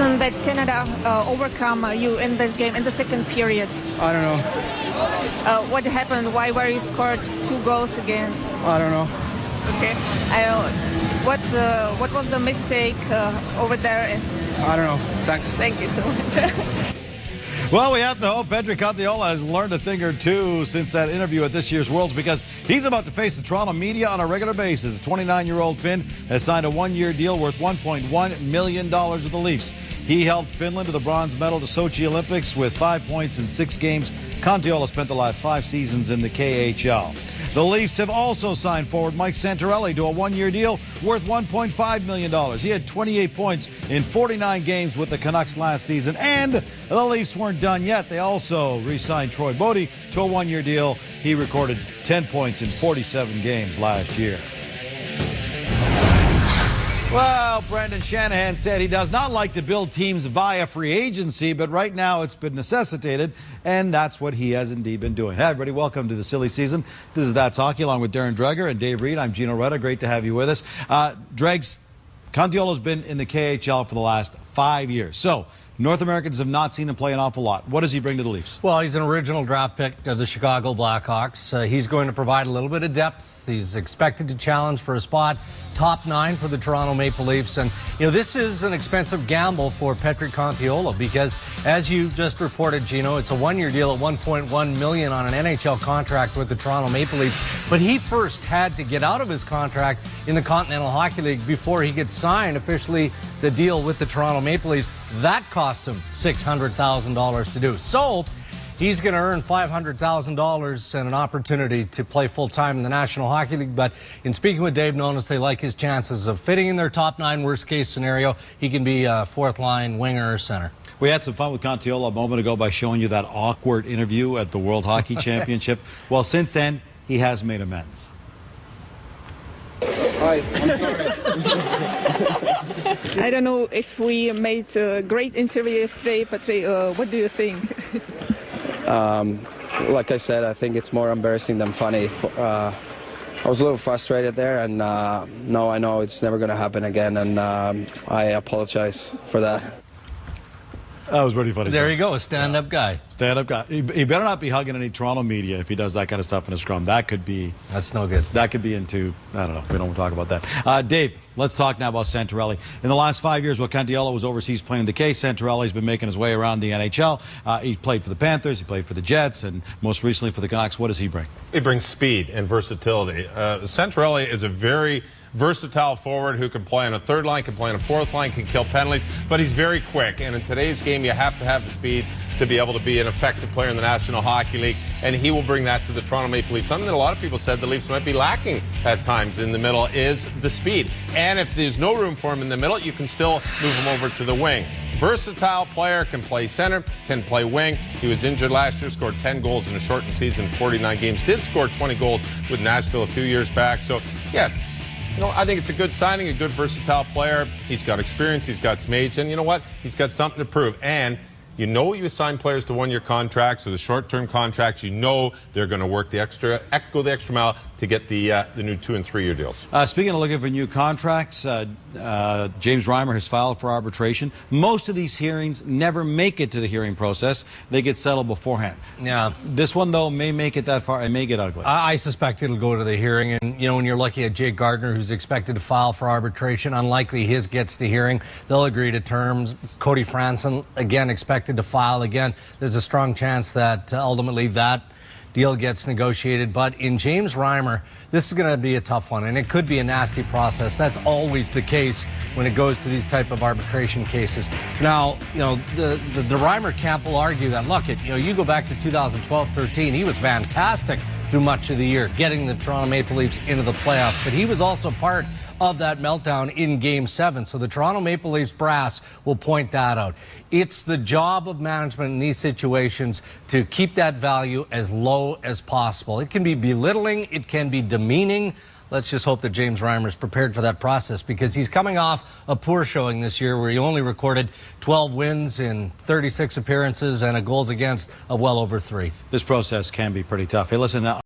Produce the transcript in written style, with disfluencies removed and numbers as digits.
happened that Canada overcome you in this game in the second period? I don't know. What happened? Why were you scored 2 goals against? I don't know. Okay. What was the mistake over there? I don't know. Thanks. Thank you so much. Well, we have to hope Petri Kontiola has learned a thing or two since that interview at this year's Worlds, because he's about to face the Toronto media on a regular basis. 29-year-old Finn has signed a 1-year deal worth $1.1 million with the Leafs. He helped Finland to the bronze medal to Sochi Olympics with 5 points in 6 games. Kontiola spent the last 5 seasons in the KHL. The Leafs have also signed forward Mike Santorelli to a 1-year deal worth $1.5 million. He had 28 points in 49 games with the Canucks last season. And the Leafs weren't done yet. They also re-signed Troy Bodie to a 1-year deal. He recorded 10 points in 47 games last year. Well, Brendan Shanahan said he does not like to build teams via free agency, but right now it's been necessitated, and that's what he has indeed been doing. Hey, everybody, welcome to the silly season. This is That's Hockey, along with Darren Dreger and Dave Reed. I'm Gino Retta. Great to have you with us. Dregs, Kontiola's been in the KHL for the last 5 years. So, North Americans have not seen him play an awful lot. What does he bring to the Leafs? Well, he's an original draft pick of the Chicago Blackhawks. He's going to provide a little bit of depth. He's expected to challenge for a spot top 9 for the Toronto Maple Leafs. And, you know, this is an expensive gamble for Petri Kontiola because, as you just reported, Gino, it's a 1-year deal at $1.1 million on an NHL contract with the Toronto Maple Leafs. But he first had to get out of his contract in the Continental Hockey League before he could sign officially the deal with the Toronto Maple Leafs. That cost him $600,000 to do. So he's going to earn $500,000 and an opportunity to play full-time in the National Hockey League. But in speaking with Dave Nonis, they like his chances of fitting in their top 9 worst-case scenario. He can be a fourth-line winger or center. We had some fun with Kontiola a moment ago by showing you that awkward interview at the World Hockey Championship. Well, since then, he has made amends. Hi, I'm sorry. I don't know if we made a great interview yesterday, Petri. What do you think? Like I said, I think it's more embarrassing than funny. I was a little frustrated there, and no, I know it's never going to happen again, and I apologize for that. That was pretty funny. There you go, a stand-up guy. Stand-up guy. He better not be hugging any Toronto media if he does that kind of stuff in a scrum. That could be... That's no good. That could be into... I don't know. We don't want to talk about that. Dave, let's talk now about Santorelli. In the last 5 years, while Kontiola was overseas playing the case, Santorelli's been making his way around the NHL. He played for the Panthers, he played for the Jets, and most recently for the Canucks. What does he bring? He brings speed and versatility. Santorelli is a very versatile forward who can play on a third line, can play on a fourth line, can kill penalties, but he's very quick. And in today's game, you have to have the speed to be able to be an effective player in the National Hockey League, and he will bring that to the Toronto Maple Leafs. Something that a lot of people said the Leafs might be lacking at times in the middle is the speed. And if there's no room for him in the middle, you can still move him over to the wing. Versatile player, can play center, can play wing. He was injured last year, scored 10 goals in a shortened season, 49 games. Did score 20 goals with Nashville a few years back. So, yes, you know, I think it's a good signing, a good versatile player. He's got experience, he's got some age, and you know what? He's got something to prove. And you know you assign players to 1-year contracts or the short-term contracts, you know they're going to work the extra, go the extra mile to get the new 2- and 3-year deals. Speaking of looking for new contracts, James Reimer has filed for arbitration. Most of these hearings never make it to the hearing process. They get settled beforehand. Yeah. This one, though, may make it that far. It may get ugly. I suspect it'll go to the hearing. And, you know, when you're looking at Jake Gardner, who's expected to file for arbitration, unlikely his gets to hearing. They'll agree to terms. Cody Franson, again, expected to file again. There's a strong chance that ultimately that deal gets negotiated. But in James Reimer, this is going to be a tough one, and it could be a nasty process. That's always the case when it goes to these type of arbitration cases. Now, you know, the Reimer camp will argue that, look, you go back to 2012-13, he was fantastic through much of the year, getting the Toronto Maple Leafs into the playoffs. But he was also part of that meltdown in Game 7. So the Toronto Maple Leafs brass will point that out. It's the job of management in these situations to keep that value as low as possible. It can be belittling, it can be demeaning. Let's just hope that James Reimer is prepared for that process, because he's coming off a poor showing this year where he only recorded 12 wins in 36 appearances and a goals against of well over 3. This process can be pretty tough. Hey, listen, now.